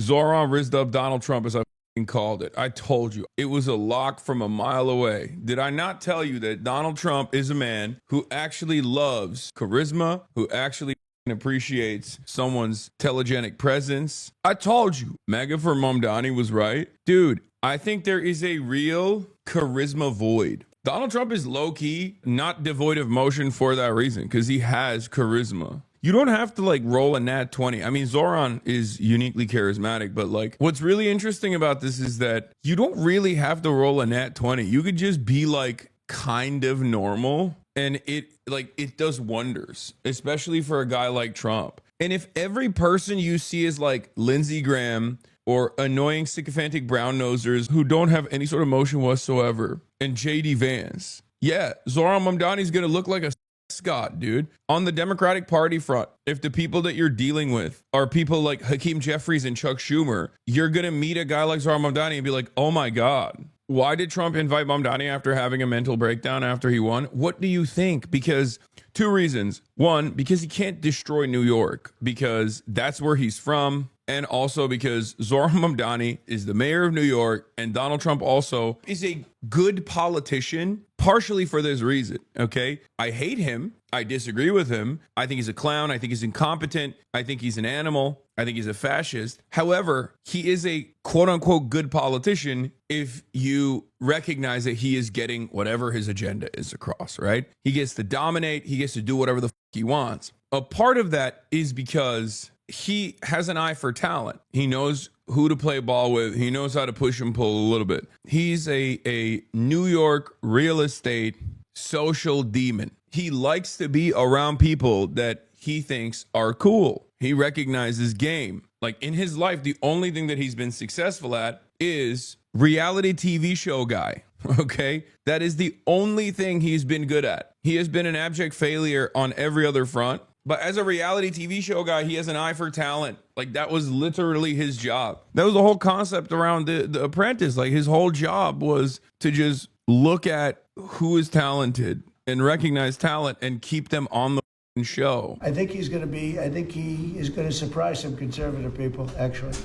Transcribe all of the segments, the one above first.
Zohran rizzed up Donald Trump as I called it. I told you. It was a lock from a mile away. Did I not tell you that Donald Trump is a man who actually loves charisma, who actually appreciates someone's telegenic presence? I told you. MAGA for Mamdani was right. Dude, I think there is a real charisma void. Donald Trump is low-key not devoid of motion for that reason, because he has charisma. You don't have to like roll a nat 20. I mean, Zohran is uniquely charismatic, but like what's really interesting about this is that you don't really have to roll a nat 20. You could just be like kind of normal, and it does wonders, especially for a guy like Trump. And if every person you see is like Lindsey Graham or annoying sycophantic brown nosers who don't have any sort of motion whatsoever, and JD Vance, yeah, Zohran Mamdani is going to look like a Scott, dude. On the Democratic Party front, if the people that you're dealing with are people like Hakeem Jeffries and Chuck Schumer, you're going to meet a guy like Zohran Mamdani and be like, oh my God, why did Trump invite Mamdani after having a mental breakdown after he won? What do you think? Because two reasons. One, because he can't destroy New York because that's where he's from. And also because Zohran Mamdani is the mayor of New York, and Donald Trump also is a good politician, partially for this reason, okay? I hate him. I disagree with him. I think he's a clown. I think he's incompetent. I think he's an animal. I think he's a fascist. However, he is a quote-unquote good politician if you recognize that he is getting whatever his agenda is across, right? He gets to dominate. He gets to do whatever the he wants. A part of that is because he has an eye for talent. He knows who to play ball with. He knows how to push and pull a little bit. He's a New York real estate social demon. He likes to be around people that he thinks are cool. He recognizes game. Like in his life, the only thing that he's been successful at is reality TV show guy. Okay? That is the only thing he's been good at. He has been an abject failure on every other front. But as a reality TV show guy, he has an eye for talent. Like that was literally his job. That was the whole concept around the Apprentice. Like his whole job was to just look at who is talented and recognize talent and keep them on the show. I think he is going to surprise some conservative people, actually.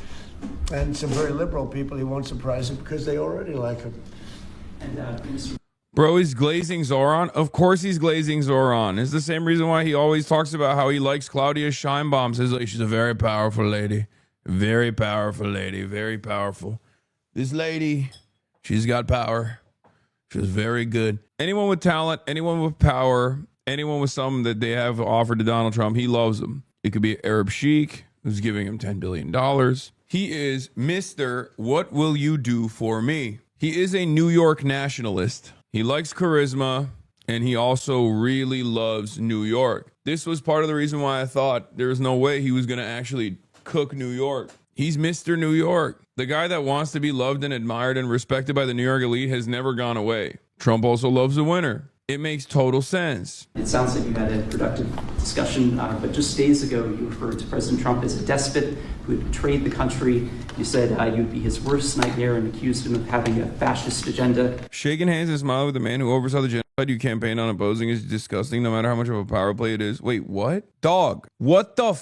And some very liberal people he won't surprise them because they already like him. And Bro, he's glazing Zohran. Of course he's glazing Zohran. It's the same reason why he always talks about how he likes Claudia Scheinbaum. Says like she's a very powerful lady. Very powerful lady. Very powerful. This lady, she's got power. She's very good. Anyone with talent, anyone with power, anyone with something that they have offered to Donald Trump, he loves them. It could be Arab Sheik, who's giving him $10 billion. He is Mr. What will you do for me? He is a New York nationalist. He likes charisma, and he also really loves New York. This was part of the reason why I thought there was no way he was going to actually cook New York. He's Mr. New York. The guy that wants to be loved and admired and respected by the New York elite has never gone away. Trump also loves a winner. It makes total sense. it sounds like you had a productive discussion, but just days ago you referred to President Trump as a despot who had betrayed the country. You said you'd be his worst nightmare and accused him of having a fascist agenda. Shaking hands and smiling with the man who oversaw the genocide you campaigned on opposing is disgusting no matter how much of a power play it is. Wait, what? Dog, what the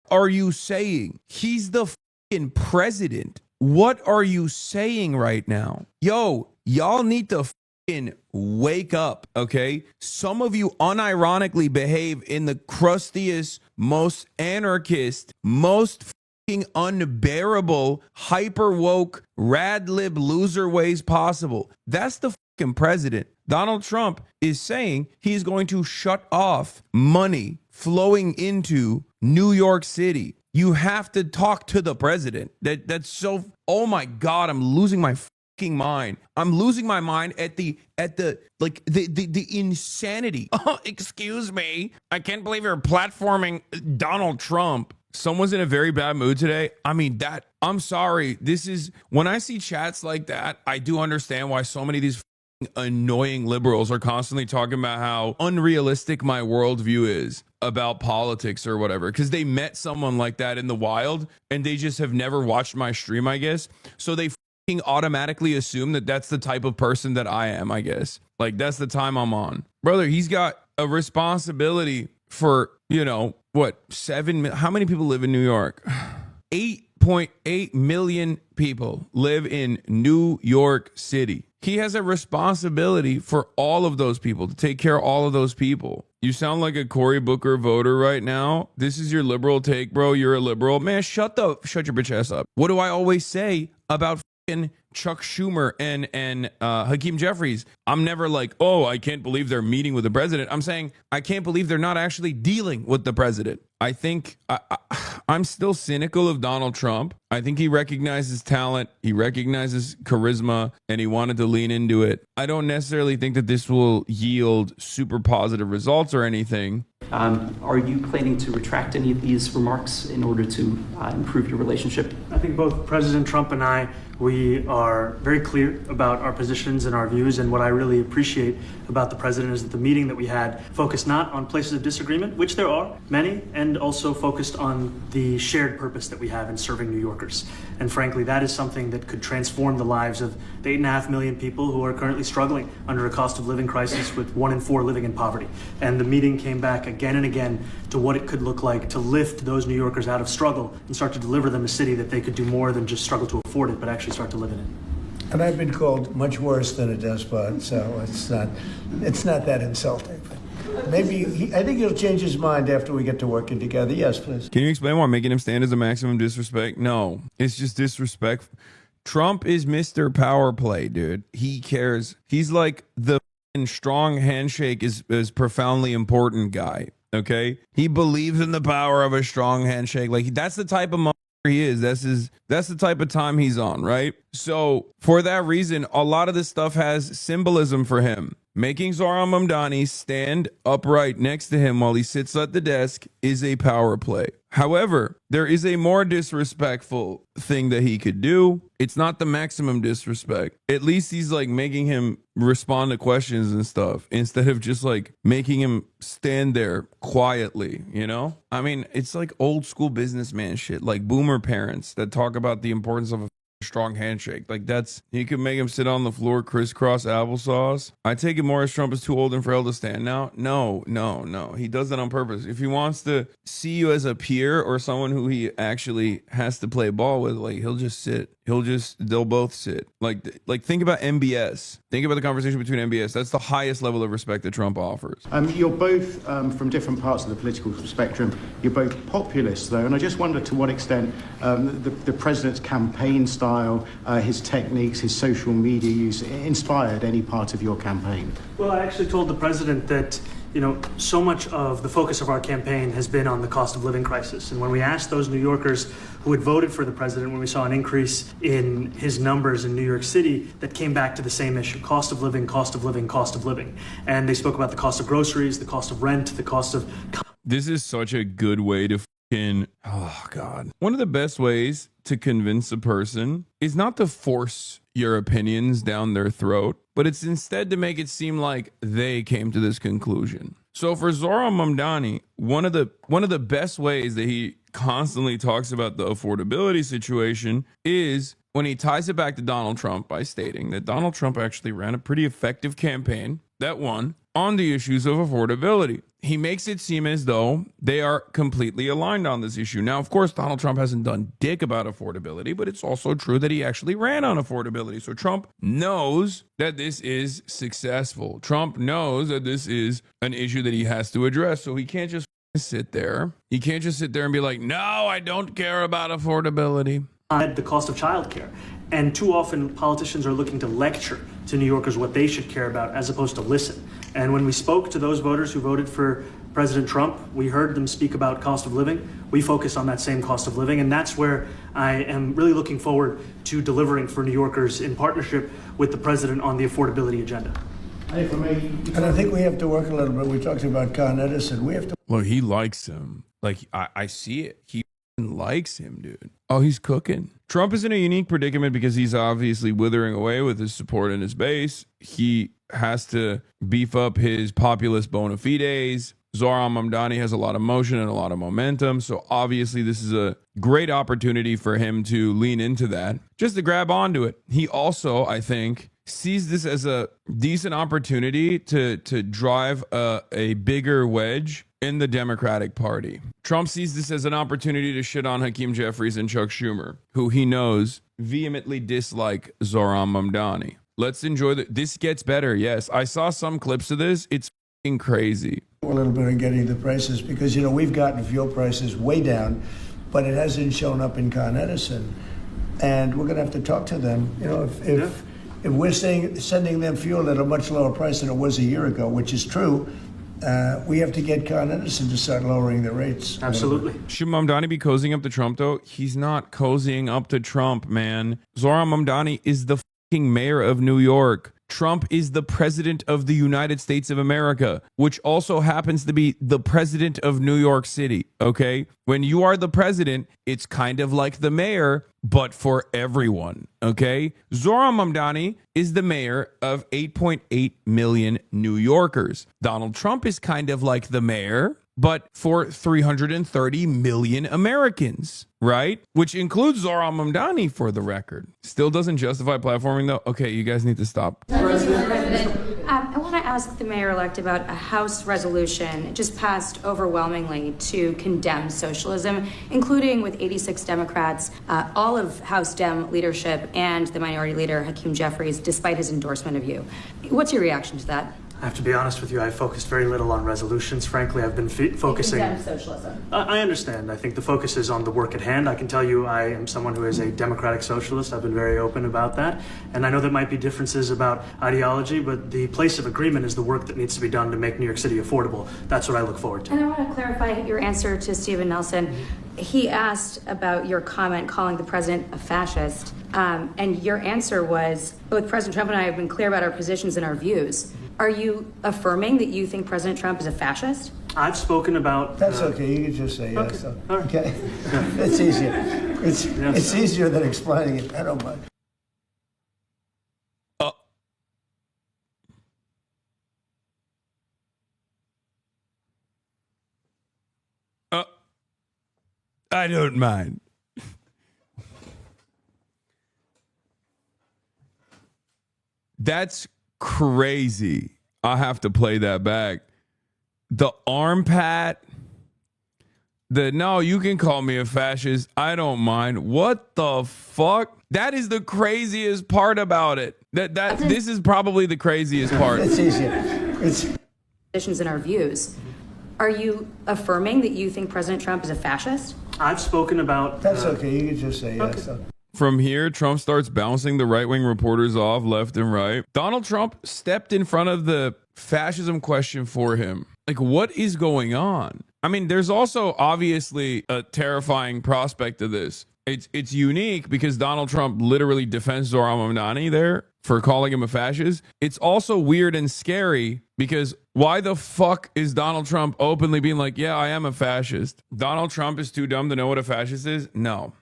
are you saying? He's the fucking president. What are you saying right now? Yo, y'all need to wake up, okay? Some of you unironically behave in the crustiest, most anarchist, most fucking unbearable, hyper woke, rad lib loser ways possible. That's the fucking president. Donald Trump is saying he's going to shut off money flowing into New York City. You have to talk to the president. That's so, oh my God, I'm losing my mind. I'm losing my mind at the insanity. Oh, excuse me. I can't believe you're platforming Donald Trump. Someone's in a very bad mood today. I mean, I'm sorry. This is, when I see chats like that, I do understand why so many of these annoying liberals are constantly talking about how unrealistic my worldview is about politics or whatever, because they met someone like that in the wild and they just have never watched my stream, I guess. So they automatically assume that that's the type of person that I am, I guess. Like, that's the time I'm on. Brother, he's got a responsibility for, you know, what, how many people live in New York? 8.8 million people live in New York City. He has a responsibility for all of those people, to take care of all of those people. You sound like a Cory Booker voter right now. This is your liberal take, bro. You're a liberal. Man, shut your bitch ass up. What do I always say about Chuck Schumer and Hakeem Jeffries? I'm never like, oh, I can't believe they're meeting with the president. I'm saying I can't believe they're not actually dealing with the president. I think I'm still cynical of Donald Trump. I think he recognizes talent, he recognizes charisma, and he wanted to lean into it. I don't necessarily think that this will yield super positive results or anything. Are you planning to retract any of these remarks in order to improve your relationship? I think both President Trump and I, we are very clear about our positions and our views, and what I really appreciate about the president is that the meeting that we had focused not on places of disagreement, which there are many, and also focused on the shared purpose that we have in serving New Yorkers. And frankly, that is something that could transform the lives of the 8.5 million people who are currently struggling under a cost of living crisis, with 1 in 4 living in poverty. And the meeting came back again and again to what it could look like to lift those New Yorkers out of struggle and start to deliver them a city that they could do more than just struggle to afford it, but actually start to live in it. And I've been called much worse than a despot, so it's not that insulting. Maybe I think he'll change his mind after we get to working together. Yes, please. Can you explain why making him stand as a maximum disrespect? No, it's just disrespect. Trump is Mr. Power Play, dude. He cares. He's like the strong handshake is profoundly important guy. Okay, he believes in the power of a strong handshake. Like, that's the type of he is. That's the type of time he's on, right? So for that reason, a lot of this stuff has symbolism for him. Making Zohran Mamdani stand upright next to him while he sits at the desk is a power play. However, there is a more disrespectful thing that he could do. It's not the maximum disrespect. At least he's like making him respond to questions and stuff instead of just like making him stand there quietly, you know? I mean, it's like old school businessman shit, like boomer parents that talk about the importance of a strong handshake. Like, that's, you could make him sit on the floor crisscross applesauce. I take it Morris Trump is too old and frail to stand now. No. He does that on purpose. If he wants to see you as a peer or someone who he actually has to play ball with, like, he'll just sit. They'll both sit. Like think about MBS. Think about the conversation between MBS. That's the highest level of respect that Trump offers. You're both from different parts of the political spectrum. You're both populists, though, and I just wonder to what extent the president's campaign style, his techniques, his social media use inspired any part of your campaign. Well, I actually told the president that, so much of the focus of our campaign has been on the cost of living crisis. And when we asked those New Yorkers who had voted for the president, when we saw an increase in his numbers in New York City, that came back to the same issue: cost of living, cost of living, cost of living. And they spoke about the cost of groceries, the cost of rent, the cost of... This is such a good way to oh God. One of the best ways to convince a person is not to force your opinions down their throat, but it's instead to make it seem like they came to this conclusion. So for Zohran Mamdani, one of the best ways that he constantly talks about the affordability situation is when he ties it back to Donald Trump by stating that Donald Trump actually ran a pretty effective campaign that won on the issues of affordability. He makes it seem as though they are completely aligned on this issue. Now, of course, Donald Trump hasn't done dick about affordability, but it's also true that he actually ran on affordability. So Trump knows that this is successful. Trump knows that this is an issue that he has to address. So he can't just sit there. He can't just sit there and be like, no, I don't care about affordability. The cost of childcare. And too often politicians are looking to lecture to New Yorkers what they should care about as opposed to listen. And when we spoke to those voters who voted for President Trump, we heard them speak about cost of living. We focused on that same cost of living. And that's where I am really looking forward to delivering for New Yorkers in partnership with the president on the affordability agenda. And I think we have to work a little bit. We talked about Con Edison. We have to. Look, he likes him. Like, I see it. He likes him, dude. Oh, he's cooking. Trump is in a unique predicament because he's obviously withering away with his support and his base. He has to beef up his populist bona fides. Zohran Mamdani has a lot of motion and a lot of momentum. So obviously this is a great opportunity for him to lean into that, just to grab onto it. He also, I think, sees this as a decent opportunity to drive a bigger wedge in the Democratic Party. Trump sees this as an opportunity to shit on Hakeem Jeffries and Chuck Schumer, who he knows vehemently dislike Zohran Mamdani. Let's enjoy this gets better. Yes, I saw some clips of this. It's f***ing crazy. A little bit on getting the prices because, we've gotten fuel prices way down, but it hasn't shown up in Con Edison. And we're going to have to talk to them. If we're sending them fuel at a much lower price than it was a year ago, which is true, we have to get Con Edison to start lowering the rates. Absolutely. Should Mamdani be cozying up to Trump, though? He's not cozying up to Trump, man. Zohran Mamdani is the fucking mayor of New York. Trump is the president of the United States of America, which also happens to be the president of New York City, okay? When you are the president, it's kind of like the mayor, but for everyone, okay? Zohran Mamdani is the mayor of 8.8 million New Yorkers. Donald Trump is kind of like the mayor, but for 330 million Americans, right? Which includes Zohran Mamdani, for the record. Still doesn't justify platforming, though. Okay, you guys need to stop. I want to ask the mayor-elect about a House resolution just passed overwhelmingly to condemn socialism, including with 86 Democrats, all of House Dem leadership, and the minority leader, Hakeem Jeffries, despite his endorsement of you. What's your reaction to that? I have to be honest with you, I focused very little on resolutions. Frankly, I've been focusing... Condemn socialism. I understand. I think the focus is on the work at hand. I can tell you I am someone who is a Democratic Socialist. I've been very open about that. And I know there might be differences about ideology, but the place of agreement is the work that needs to be done to make New York City affordable. That's what I look forward to. And I want to clarify your answer to Stephen Nelson. He asked about your comment calling the president a fascist. And your answer was, both President Trump and I have been clear about our positions and our views. Are you affirming that you think President Trump is a fascist? I've spoken about... That's okay. You can just say yes. Okay. All right. Okay. It's easier. It's easier than explaining it. I don't mind. I don't mind. That's crazy. I have to play that back. The arm pat. No, you can call me a fascist. I don't mind. What the fuck? That is the craziest part about it. This is probably the craziest part. It's easier. Positions and our views. Are you affirming that you think President Trump is a fascist? I've spoken about... That's okay. You can just say yes. Okay. From here, Trump starts bouncing the right-wing reporters off left and right. Donald Trump stepped in front of the fascism question for him. Like, what is going on? I mean, there's also obviously a terrifying prospect of this. It's unique because Donald Trump literally defends Zohran Mamdani there for calling him a fascist. It's also weird and scary because why the fuck is Donald Trump openly being like, yeah, I am a fascist? Donald Trump is too dumb to know what a fascist is? No.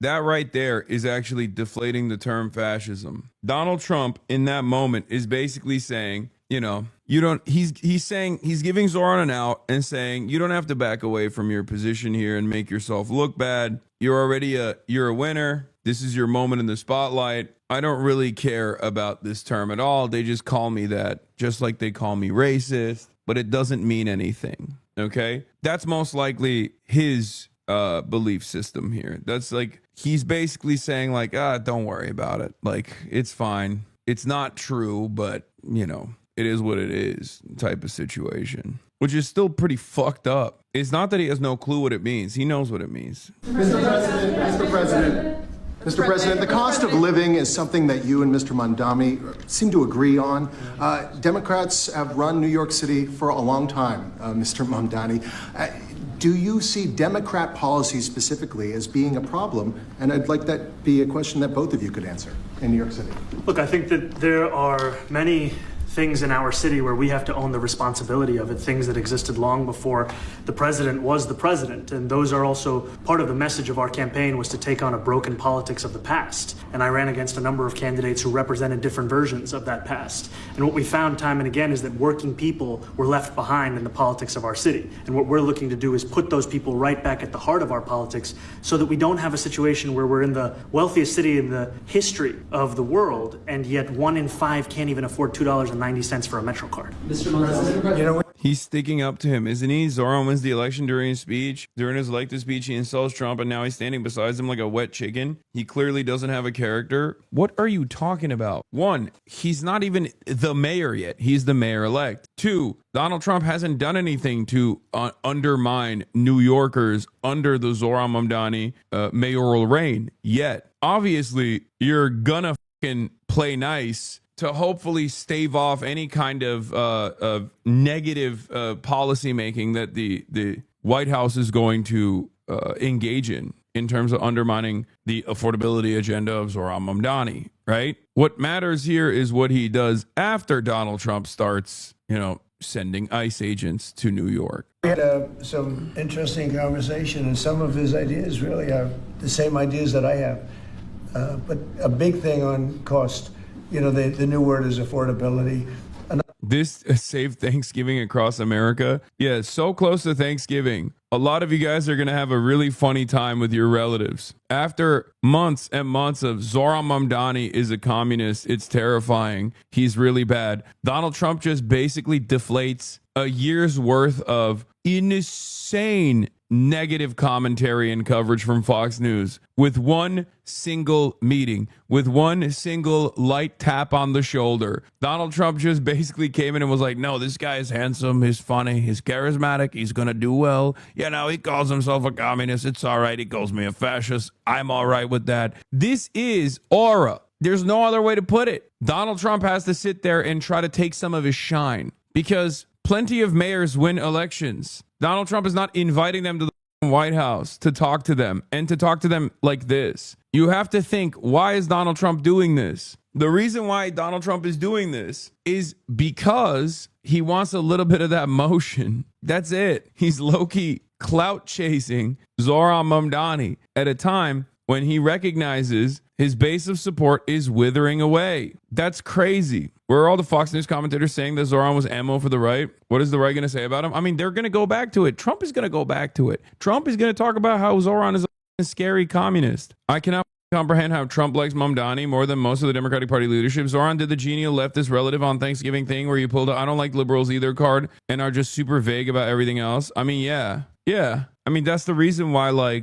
That right there is actually deflating the term fascism. Donald Trump in that moment is basically saying, he's saying, he's giving Zohran an out and saying, you don't have to back away from your position here and make yourself look bad. You're a winner. This is your moment in the spotlight. I don't really care about this term at all. They just call me that, just like they call me racist, but it doesn't mean anything. Okay? That's most likely his belief system here. That's like, he's basically saying like, don't worry about it. Like, it's fine. It's not true, but it is what it is type of situation, which is still pretty fucked up. It's not that he has no clue what it means. He knows what it means. Mr. President, the cost of living is something that you and Mr. Mamdani seem to agree on. Democrats have run New York City for a long time, Mr. Mamdani. Do you see Democrat policy specifically as being a problem? And I'd like that be a question that both of you could answer in New York City. Look, I think that there are many things in our city where we have to own the responsibility of it, things that existed long before the president was the president. And those are also part of the message of our campaign, was to take on a broken politics of the past. And I ran against a number of candidates who represented different versions of that past. And what we found time and again is that working people were left behind in the politics of our city. And what we're looking to do is put those people right back at the heart of our politics so that we don't have a situation where we're in the wealthiest city in the history of the world, and yet 1 in 5 can't even afford $2.90 for a Metro card. Mr. President. He's sticking up to him, isn't he? Zoran wins the election during his speech. During his elected speech, he insults Trump, and now he's standing beside him like a wet chicken. He clearly doesn't have a character. What are you talking about? One, he's not even the mayor yet. He's the mayor-elect. Two, Donald Trump hasn't done anything to undermine New Yorkers under the Zohran Mamdani mayoral reign yet. Obviously, you're gonna fucking play nice to hopefully stave off any kind of negative policy making that the White House is going to engage in terms of undermining the affordability agenda of Zohran Mamdani, right? What matters here is what he does after Donald Trump starts, sending ICE agents to New York. We had some interesting conversation, and some of his ideas really are the same ideas that I have. But a big thing on cost, the new word is affordability. This saved Thanksgiving across America. Yeah, so close to Thanksgiving. A lot of you guys are going to have a really funny time with your relatives. After months and months of Zohran Mamdani is a communist, it's terrifying. He's really bad. Donald Trump just basically deflates a year's worth of insane negative commentary and coverage from Fox News with one single meeting, with one single light tap on the shoulder. Donald Trump just basically came in and was like, no, this guy is handsome, he's funny, he's charismatic, he's gonna do well. He calls himself a communist, it's all right. He calls me a fascist, I'm all right with that. This is aura. There's no other way to put it. Donald Trump has to sit there and try to take some of his shine because plenty of mayors win elections. Donald Trump is not inviting them to the White House to talk to them and to talk to them like this. You have to think, why is Donald Trump doing this? The reason why Donald Trump is doing this is because he wants a little bit of that motion. That's it. He's low-key clout chasing Zohran Mamdani at a time when he recognizes his base of support is withering away. That's crazy. Where are all the Fox News commentators saying that Zohran was ammo for the right? What is the right going to say about him? I mean, they're going to go back to it. Trump is going to go back to it. Trump is going to talk about how Zohran is a scary communist. I cannot comprehend how Trump likes Mamdani more than most of the Democratic Party leadership. Zohran did the genial leftist relative on Thanksgiving thing where you pulled a I don't like liberals either card and are just super vague about everything else. I mean, yeah. I mean, that's the reason why,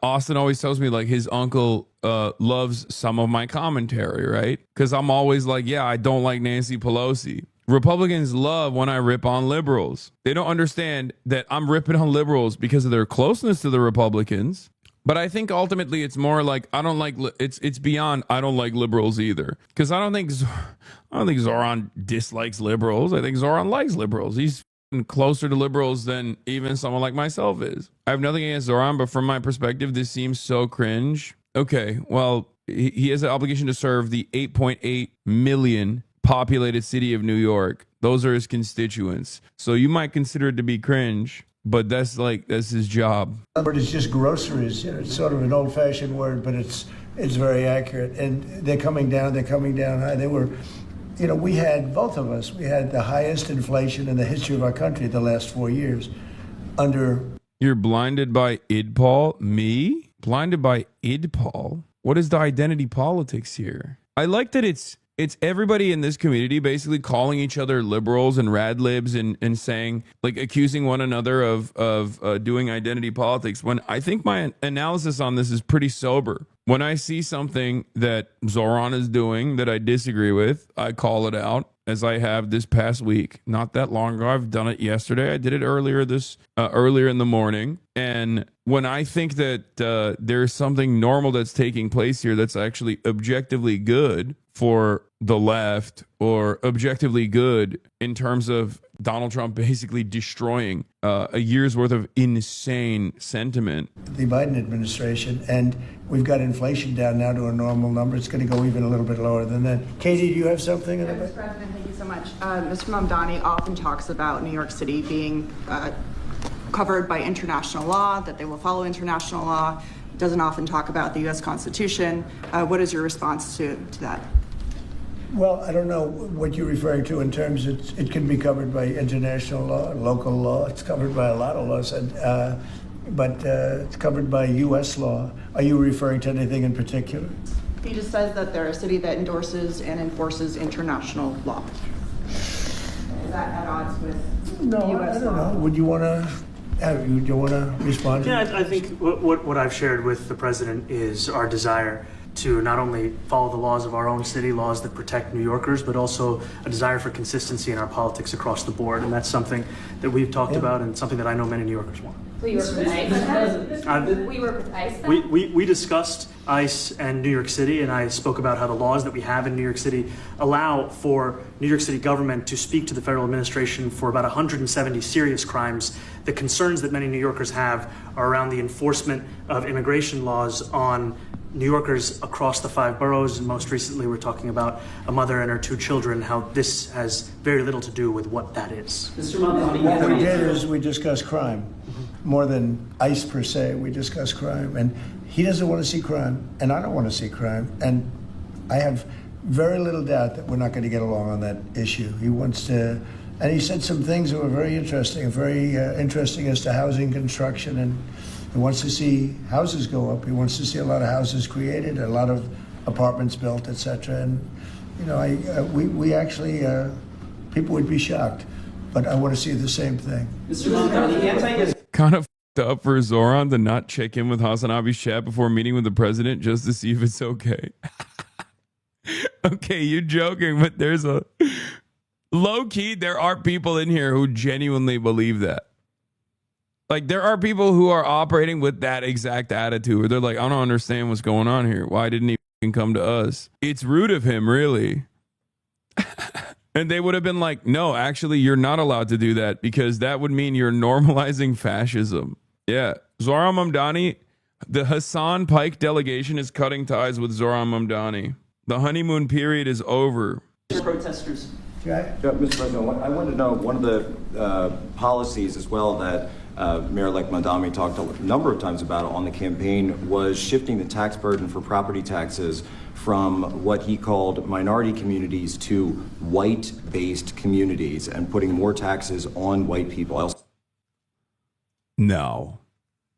Austin always tells me his uncle loves some of my commentary, right? Because I'm always like, yeah, I don't like Nancy Pelosi. Republicans love when I rip on liberals. They don't understand that I'm ripping on liberals because of their closeness to the Republicans. But I think ultimately it's more like I don't like it's beyond I don't like liberals either. Because I don't think Zohran dislikes liberals. I think Zohran likes liberals. He's closer to liberals than even someone like myself is. I have nothing against Zohran, but from my perspective, this seems so cringe. Okay, well, he has an obligation to serve the 8.8 million populated city of New York. Those are his constituents. So you might consider it to be cringe, but that's his job. The word is just groceries. It's sort of an old-fashioned word, but it's very accurate. And they're coming down high. They were. We had, both of us, we had the highest inflation in the history of our country the last 4 years under... You're blinded by IDPOL? Me? Blinded by IDPOL? What is the identity politics here? I like that it's everybody in this community basically calling each other liberals and rad libs and saying, accusing one another of doing identity politics, when I think my analysis on this is pretty sober. When I see something that Zohran is doing that I disagree with, I call it out, as I have this past week. Not that long ago. I've done it yesterday. I did it earlier in the morning. And when I think that there's something normal that's taking place here that's actually objectively good for the left, or objectively good in terms of Donald Trump basically destroying a year's worth of insane sentiment. The Biden administration, and we've got inflation down now to a normal number. It's going to go even a little bit lower than that. Katie, do you have something? Mr. President, thank you so much. Mr. Mamdani often talks about New York City being covered by international law, that they will follow international law. Doesn't often talk about the U.S. Constitution. What is your response to that? Well, I don't know what you're referring to in terms it can be covered by international law, local law. It's covered by a lot of laws, but it's covered by U.S. law. Are you referring to anything in particular? He just says that they're a city that endorses and enforces international law. Is that at odds with No, U.S. I don't law? know. Would you want to respond to Yeah, that? I think what I've shared with the president is our desire to not only follow the laws of our own city, laws that protect New Yorkers, but also a desire for consistency in our politics across the board. And that's something that we've talked about and something that I know many New Yorkers want. Will you work with ICE? Will you work with ICE then? We discussed ICE and New York City, and I spoke about how the laws that we have in New York City allow for New York City government to speak to the federal administration for about 170 serious crimes. The concerns that many New Yorkers have are around the enforcement of immigration laws on New Yorkers across the 5 boroughs, and most recently we're talking about a mother and her 2 children, how this has very little to do with what that is. Mr. Mamdani, What we did is we discussed crime. More than ICE per se, we discuss crime. And he doesn't want to see crime, and I don't want to see crime. And I have very little doubt that we're not going to get along on that issue. He wants to, and he said some things that were very interesting as to housing construction. And he wants to see houses go up. He wants to see a lot of houses created, a lot of apartments built, etc. And, you know, we actually, people would be shocked. But I want to see the same thing. Mr. Mamdani, Kind of f***ed up for Zohran to not check in with Hasanabi's chat before meeting with the president just to see if it's okay. Okay, you're joking, but there's a low key, there are people in here who genuinely believe that. Like, there are people who are operating with that exact attitude where they're like, I don't understand what's going on here. Why didn't he f***ing come to us? It's rude of him, really. And they would have been like, no, actually, you're not allowed to do that because that would mean you're normalizing fascism. Yeah. Zohran Mamdani, the Hasan Pike delegation is cutting ties with Zohran Mamdani. The honeymoon period is over. protesters. Okay? Mr. President, I wanted to know one of the policies as well that Mayor-elect Mamdani talked a number of times about on the campaign was shifting the tax burden for property taxes from what he called minority communities to white-based communities and putting more taxes on white people. No.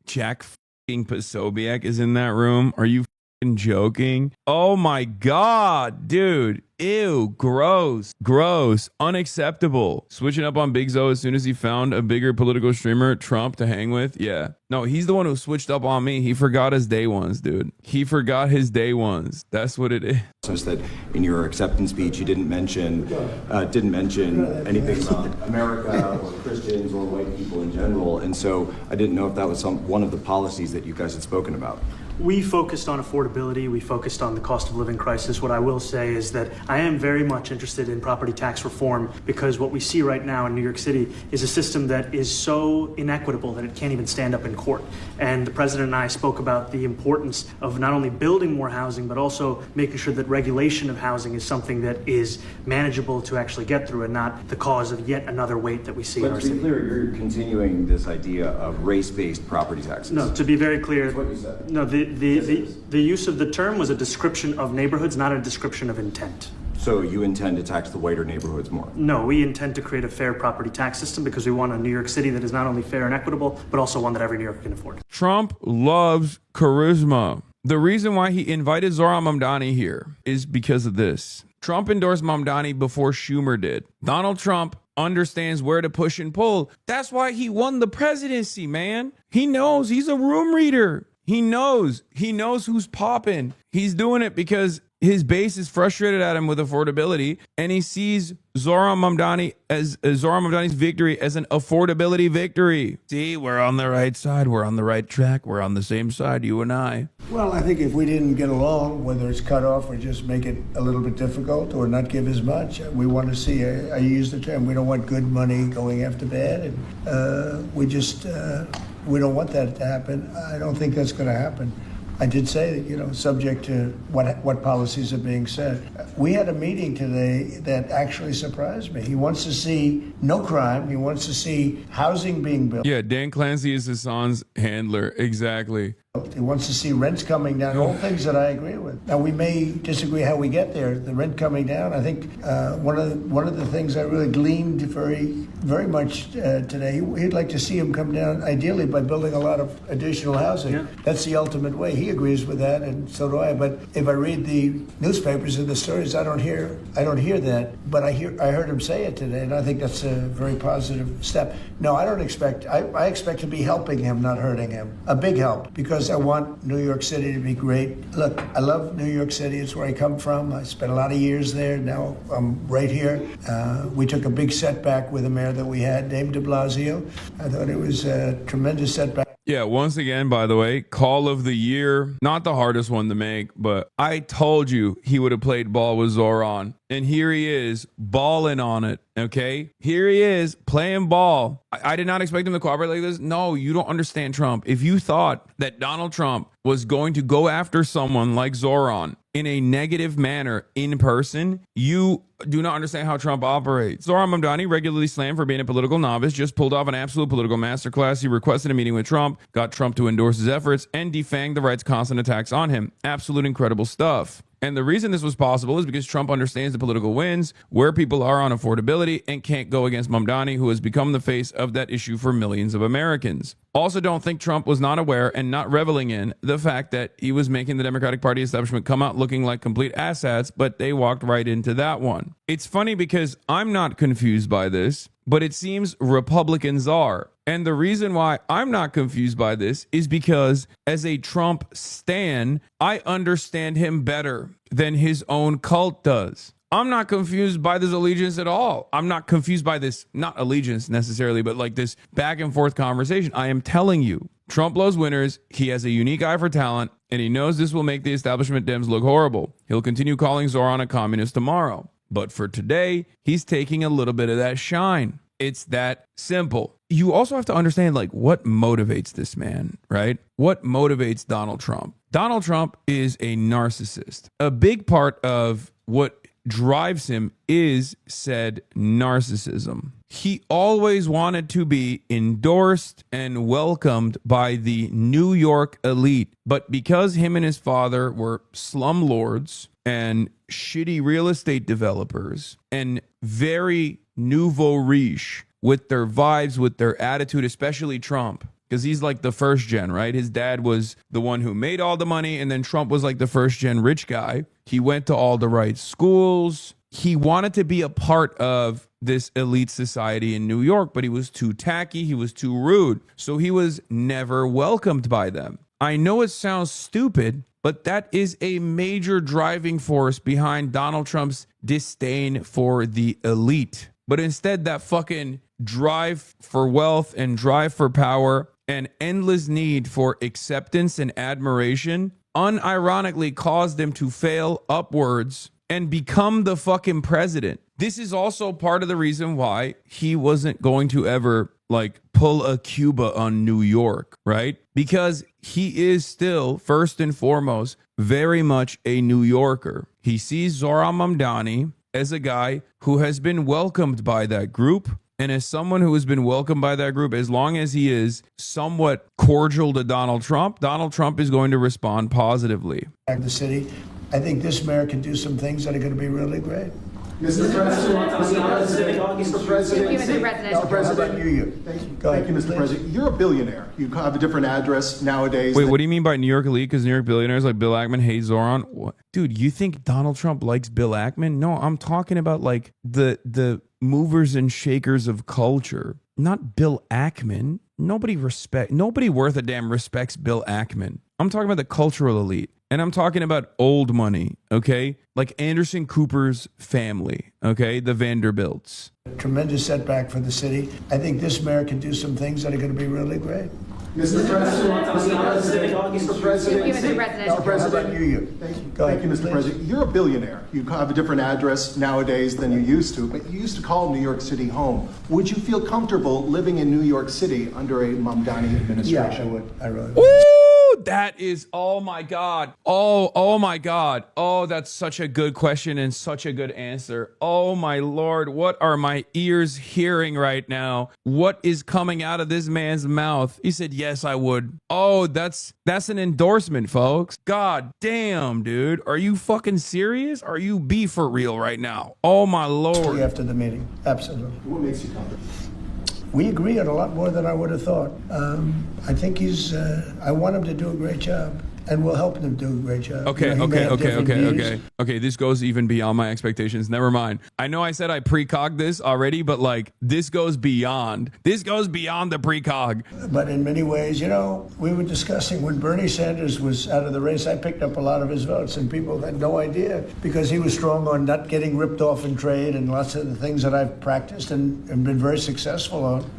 Jack f***ing Posobiec is in that room. Are you f***ing joking? Oh my God, dude. Ew, gross, gross, unacceptable. Switching up on Big Zo as soon as he found a bigger political streamer, Trump, to hang with. Yeah. No, he's the one who switched up on me. He forgot his day ones, dude. He forgot his day ones. That's what it is. Just that in your acceptance speech, you didn't mention anything about America or Christians or white people in general. And so I didn't know if that was one of the policies that you guys had spoken about. We focused on affordability. We focused on the cost of living crisis. What I will say is that I am very much interested in property tax reform because what we see right now in New York City is a system that is so inequitable that it can't even stand up in court. And the president and I spoke about the importance of not only building more housing, but also making sure that regulation of housing is something that is manageable to actually get through and not the cause of yet another weight that we see in But our to be city. clear, you're continuing this idea of race-based property taxes. No, to be very clear, That's what you said. no, the use of the term was a description of neighborhoods, not a description of intent. So you intend to tax the whiter neighborhoods more? No, we intend to create a fair property tax system because we want a New York City that is not only fair and equitable, but also one that every New Yorker can afford. Trump loves charisma. The reason why he invited Zohran Mamdani here is because of this. Trump endorsed Mamdani before Schumer did. Donald Trump understands where to push and pull. That's why he won the presidency, man. He knows. He's a room reader. He knows who's popping. He's doing it because his base is frustrated at him with affordability, and he sees Zohran Mamdani's victory as an affordability victory. See, we're on the right side. We're on the right track. We're on the same side, you and I. Well, I think if we didn't get along, whether it's cut off or just make it a little bit difficult or not give as much, we want to see, I use the term, we don't want good money going after bad. And we don't want that to happen. I don't think that's going to happen. I did say that, subject to what policies are being set. We had a meeting today that actually surprised me. He wants to see no crime. He wants to see housing being built. Yeah, Dan Clancy is Hasan's handler. Exactly. He wants to see rents coming down, all things that I agree with. Now, we may disagree how we get there. The rent coming down, I think one of the things I really gleaned very much today, he'd like to see him come down, ideally, by building a lot of additional housing. Yeah. That's the ultimate way. He agrees with that, and so do I. But if I read the newspapers and the stories, I don't hear that. But I heard him say it today, and I think that's a very positive step. No, I don't expect. I expect to be helping him, not hurting him. A big help, because I want New York City to be great. Look, I love New York City. It's where I come from. I spent a lot of years there. Now I'm right here. We took a big setback with the mayor that we had, named de Blasio. I thought it was a tremendous setback. Yeah, once again, by the way, call of the year. Not the hardest one to make, but I told you he would have played ball with Zohran. And here he is, balling on it, okay? Here he is, playing ball. I did not expect him to cooperate like this. No, you don't understand Trump. If you thought that Donald Trump was going to go after someone like Zohran in a negative manner in person, you do not understand how Trump operates. Zohran Mamdani, regularly slammed for being a political novice, just pulled off an absolute political masterclass. He requested a meeting with Trump, got Trump to endorse his efforts, and defanged the right's constant attacks on him. Absolute incredible stuff. And the reason this was possible is because Trump understands the political winds, where people are on affordability, and can't go against Mamdani, who has become the face of that issue for millions of Americans. Also, don't think Trump was not aware and not reveling in the fact that he was making the Democratic Party establishment come out looking like complete asshats, but they walked right into that one. It's funny because I'm not confused by this, but it seems Republicans are. And the reason why I'm not confused by this is because as a Trump stan, I understand him better than his own cult does. I'm not confused by this allegiance at all. I'm not confused by this, not allegiance necessarily, but like this back and forth conversation. I am telling you, Trump loves winners. He has a unique eye for talent, and he knows this will make the establishment Dems look horrible. He'll continue calling Zohran a communist tomorrow. But for today, he's taking a little bit of that shine. It's that simple. You also have to understand, like, what motivates this man, right? What motivates Donald Trump? Donald Trump is a narcissist. A big part of what drives him is said narcissism. He always wanted to be endorsed and welcomed by the New York elite. But because him and his father were slumlords and shitty real estate developers and very nouveau riche with their vibes, with their attitude, especially Trump, because he's like the first gen, right? His dad was the one who made all the money, and then Trump was like the first gen rich guy. He went to all the right schools. He wanted to be a part of this elite society in New York, but he was too tacky. He was too rude. So he was never welcomed by them. I know it sounds stupid, but that is a major driving force behind Donald Trump's disdain for the elite. But instead, that fucking drive for wealth and drive for power and endless need for acceptance and admiration unironically caused him to fail upwards and become the fucking president. This is also part of the reason why he wasn't going to ever like pull a Cuba on New York, right? Because he is still, first and foremost, very much a New Yorker. He sees Zohran Mamdani as a guy who has been welcomed by that group. And as someone who has been welcomed by that group, as long as he is somewhat cordial to Donald Trump is going to respond positively. The city, I think this mayor can do some things that are going to be really great. Mr. President, Mr. President, Thank you, Mr. President. You're a billionaire. You have a different address nowadays. Wait, what do you mean by New York elite? Because New York billionaires like Bill Ackman hate Zohran? What? Dude, you think Donald Trump likes Bill Ackman? No, I'm talking about like the movers and shakers of culture, not Bill Ackman. Nobody worth a damn respects Bill Ackman. I'm talking about the cultural elite. And I'm talking about old money, okay? Like Anderson Cooper's family, okay? The Vanderbilts. Tremendous setback for the city. I think this mayor can do some things that are going to be really great. Mr. President, Thank you, Mr. President. You're a billionaire. You have a different address nowadays than you used to, but you used to call New York City home. Would you feel comfortable living in New York City under a Mamdani administration? Yeah, I would. I really would. Ooh, That is, oh my God. Oh my God. Oh, that's such a good question and such a good answer. Oh my Lord, what are my ears hearing right now? What is coming out of this man's mouth? He said, yes, I would. Oh, that's an endorsement, folks. God damn, dude. Are you fucking serious? Are you be for real right now? Oh my Lord. After the meeting, absolutely. What makes you confident? We agree on a lot more than I would have thought. I think I want him to do a great job, and we'll help him do a great job. Okay. This goes even beyond my expectations. Never mind. I know I said I precog this already, but like this goes beyond. This goes beyond the precog. But in many ways, we were discussing when Bernie Sanders was out of the race, I picked up a lot of his votes, and people had no idea because he was strong on not getting ripped off in trade and lots of the things that I've practiced and been very successful on.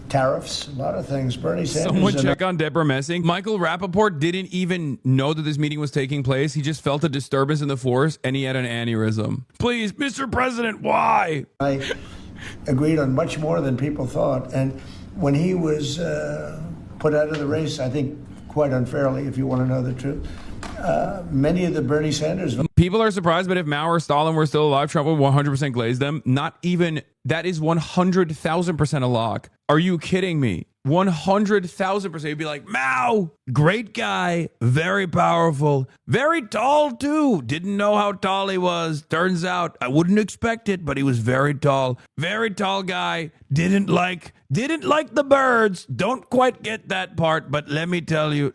Tariffs, a lot of things. Bernie Sanders. Someone check on Deborah Messing. Michael Rappaport didn't even know that this meeting was taking place. He just felt a disturbance in the force and he had an aneurysm. Please, Mr. President, why? I agreed on much more than people thought. And when he was put out of the race, I think quite unfairly, if you want to know the truth, many of the Bernie Sanders votes. People are surprised, but if Mao or Stalin were still alive, Trump would 100% glaze them. Not even, that is 100,000% a lock. Are you kidding me? 100,000%. You'd be like, Mao, great guy, very powerful, very tall too. Didn't know how tall he was. Turns out I wouldn't expect it, but he was very tall guy. Didn't like the birds. Don't quite get that part, but let me tell you,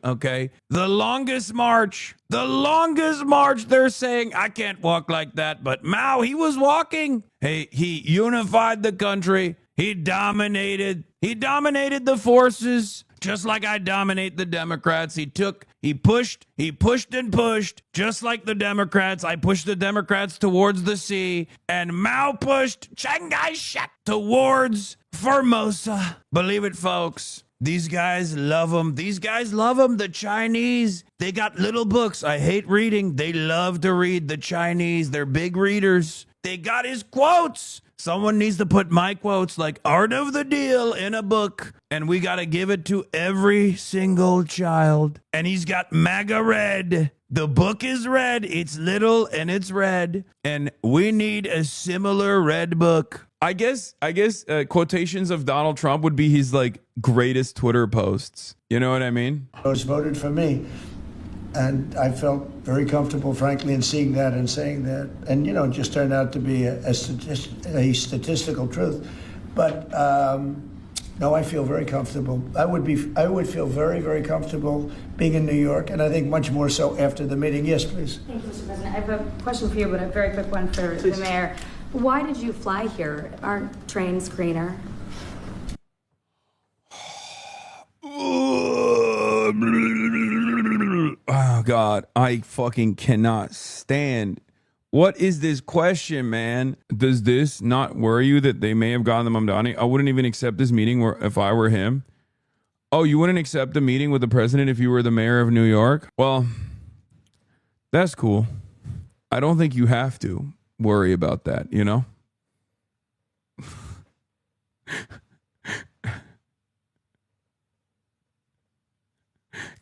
okay? The longest march, they're saying, I can't walk like that, but Mao, he was walking. Hey, he unified the country. He dominated the forces, just like I dominate the Democrats. He pushed, and pushed, just like the Democrats. I pushed the Democrats towards the sea, and Mao pushed Chiang Kai-shek towards Formosa. Believe it, folks. These guys love him. The Chinese. They got little books. I hate reading. They love to read. The Chinese. They're big readers. They got his quotes. Someone needs to put my quotes like Art of the Deal in a book, and we got to give it to every single child. And he's got MAGA red. The book is red. It's little and it's red. And we need a similar red book. I guess quotations of Donald Trump would be his like greatest Twitter posts. You know what I mean? Voted for me. And I felt very comfortable, frankly, in seeing that and saying that. And, it just turned out to be a statistical truth. But, no, I feel very comfortable. I would feel very, very comfortable being in New York, and I think much more so after the meeting. Yes, please. Thank you, Mr. President. I have a question for you, but a very quick one for the mayor. Why did you fly here? Aren't trains greener? Oh, God, I fucking cannot stand. What is this question, man? Does this not worry you that they may have gotten the Mamdani? I wouldn't even accept this meeting if I were him. Oh, you wouldn't accept a meeting with the president if you were the mayor of New York? Well, that's cool. I don't think you have to worry about that,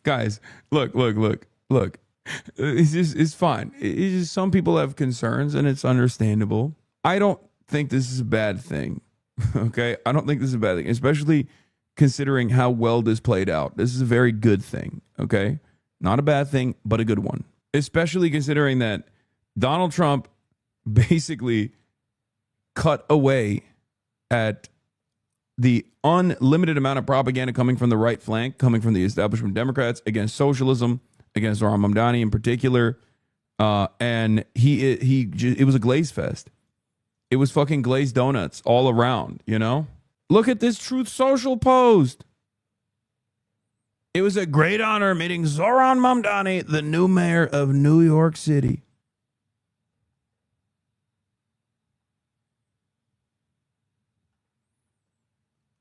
Guys, look. It's fine. It's just some people have concerns and it's understandable. I don't think this is a bad thing. Okay? I don't think this is a bad thing, especially considering how well this played out. This is a very good thing. Okay? Not a bad thing, but a good one. Especially considering that Donald Trump basically cut away at the unlimited amount of propaganda coming from the right flank, coming from the establishment Democrats against socialism, against Zohran Mamdani in particular, and it was a glaze fest. It was fucking glazed donuts all around. Look at this Truth Social post. It was a great honor meeting Zohran Mamdani, the new mayor of New York City.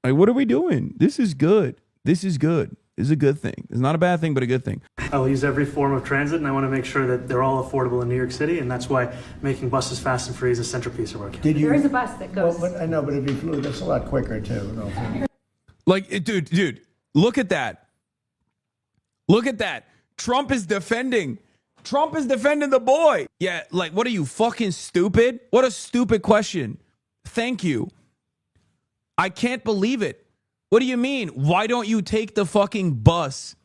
Like, what are we doing? This is good. This is good. This is a good thing. It's not a bad thing, but a good thing. I'll use every form of transit, and I want to make sure that they're all affordable in New York City, and that's why making buses fast and free is a centerpiece of our campaign. There is a bus that goes. Well, but I know, but if you flew, that's a lot quicker too. Like, dude, look at that. Look at that. Trump is defending the boy. Yeah, like, what are you, fucking stupid? What a stupid question. Thank you. I can't believe it. What do you mean? Why don't you take the fucking bus?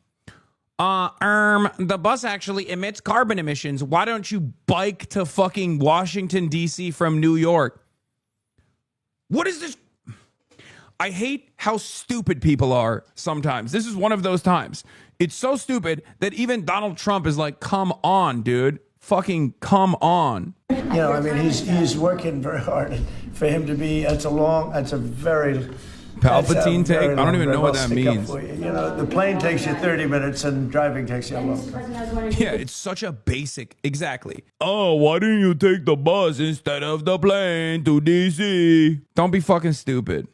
The bus actually emits carbon emissions. Why don't you bike to fucking Washington, D.C. from New York? What is this? I hate how stupid people are sometimes. This is one of those times. It's so stupid that even Donald Trump is like, come on, dude. Fucking come on. You know, I mean, he's working very hard for him to be, that's a very... Palpatine take? I don't even know what that means. You know, the plane takes you 30 minutes and driving takes you a long time. Yeah, it's such a basic. Exactly. Oh, why didn't you take the bus instead of the plane to DC? Don't be fucking stupid.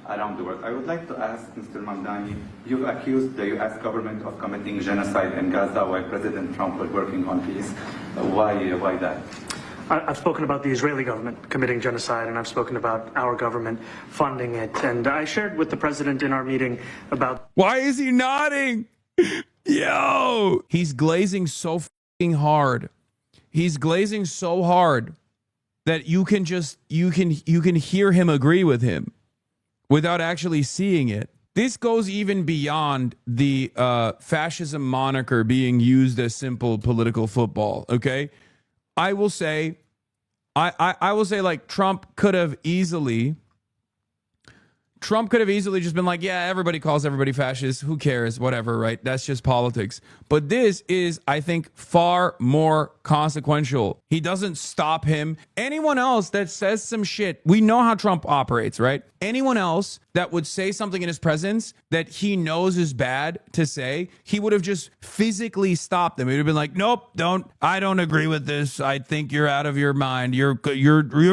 Around the world. I would like to ask Mr. Mamdani, you've accused the U.S. government of committing genocide in Gaza while President Trump was working on peace. Why that? I've spoken about the Israeli government committing genocide, and I've spoken about our government funding it. And I shared with the president in our meeting about... Why is he nodding? Yo! He's glazing so fucking hard. He's glazing so hard that you can hear him agree with him without actually seeing it. This goes even beyond the fascism moniker being used as simple political football, okay? I will say, like, Trump could have easily just been like, yeah, everybody calls everybody fascist. Who cares? Whatever, right? That's just politics. But this is, I think, far more consequential. He doesn't stop him. Anyone else that says some shit, we know how Trump operates, right? Anyone else that would say something in his presence that he knows is bad to say, he would have just physically stopped them. He would have been like, nope, I don't agree with this. I think you're out of your mind. You're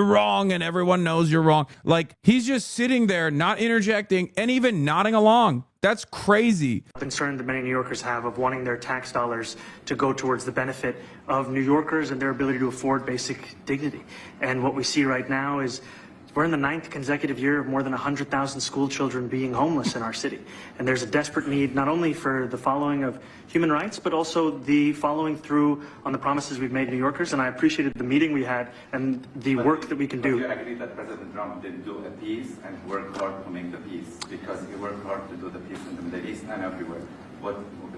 wrong, and everyone knows you're wrong. Like, he's just sitting there, not interjecting, and even nodding along. That's crazy. Concern that many New Yorkers have of wanting their tax dollars to go towards the benefit of New Yorkers and their ability to afford basic dignity. And what we see right now is we're in the 9th consecutive year of more than 100,000 school children being homeless in our city. And there's a desperate need not only for the following of human rights, but also the following through on the promises we've made New Yorkers. And I appreciated the meeting we had and the work that we can do. Do you agree that President Trump did do a peace and work hard to make the peace? Because he worked hard to do the peace in the Middle East and everywhere.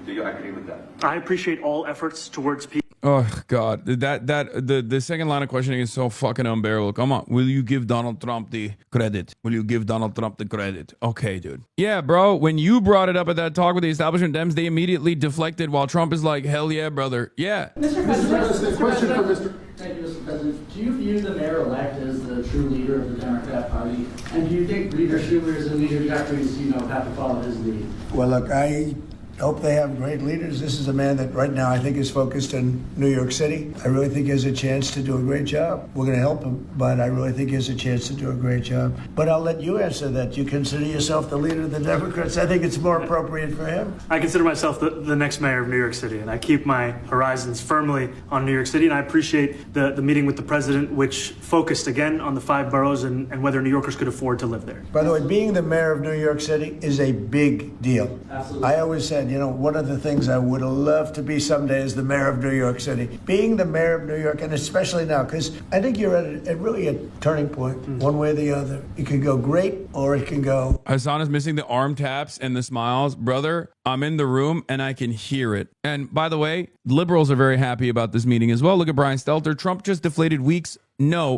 Do you agree with that? I appreciate all efforts towards peace. Oh God, the second line of questioning is so fucking unbearable. Come on, will you give Donald Trump the credit? Will you give Donald Trump the credit? Okay, dude. Yeah, bro. When you brought it up at that talk with the establishment Dems, they immediately deflected. While Trump is like, hell yeah, brother. Yeah. Mr. President, question for Mr. Thank you, Mr. President. Do you view the mayor-elect as the true leader of the Democrat Party? And do you think Leader Schumer's and Leader Jeffries, have to follow his lead? Well, look, I hope they have great leaders. This is a man that right now I think is focused in New York City. I really think he has a chance to do a great job. We're going to help him, but I really think he has a chance to do a great job. But I'll let you answer that. You consider yourself the leader of the Democrats? I think it's more appropriate for him. I consider myself the next mayor of New York City, and I keep my horizons firmly on New York City, and I appreciate the meeting with the president, which focused again on the 5 boroughs and whether New Yorkers could afford to live there. By the way, being the mayor of New York City is a big deal. Absolutely. I always said, one of the things I would love to be someday is the mayor of New York City. Being the mayor of New York, and especially now, because I think you're at really a turning point, one way or the other. It could go great, or it can go... Hasan is missing the arm taps and the smiles. Brother, I'm in the room, and I can hear it. And by the way, liberals are very happy about this meeting as well. Look at Brian Stelter. Trump just deflated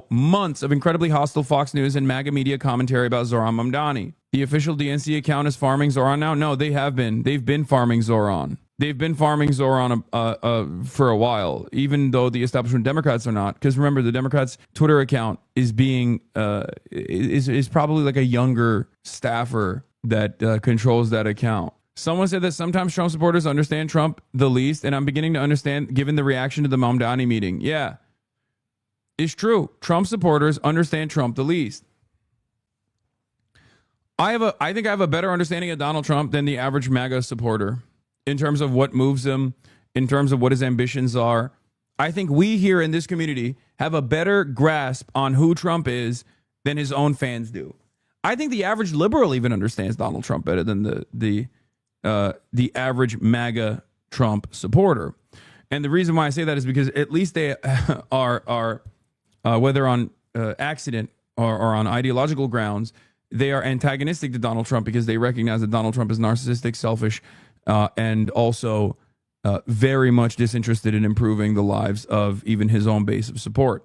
months of incredibly hostile Fox News and MAGA media commentary about Zohran Mamdani. The official DNC account is farming Zohran now? No, they have been. They've been farming Zohran. They've been farming Zohran for a while, even though the establishment Democrats are not. Because remember, the Democrats' Twitter account is being is probably like a younger staffer that controls that account. Someone said that sometimes Trump supporters understand Trump the least, and I'm beginning to understand given the reaction to the Mamdani meeting. Yeah, it's true. Trump supporters understand Trump the least. I think I have a better understanding of Donald Trump than the average MAGA supporter in terms of what moves him, in terms of what his ambitions are. I think we here in this community have a better grasp on who Trump is than his own fans do. I think the average liberal even understands Donald Trump better than the the average MAGA Trump supporter. And the reason why I say that is because at least they are whether on accident or on ideological grounds, they are antagonistic to Donald Trump because they recognize that Donald Trump is narcissistic, selfish, and also very much disinterested in improving the lives of even his own base of support.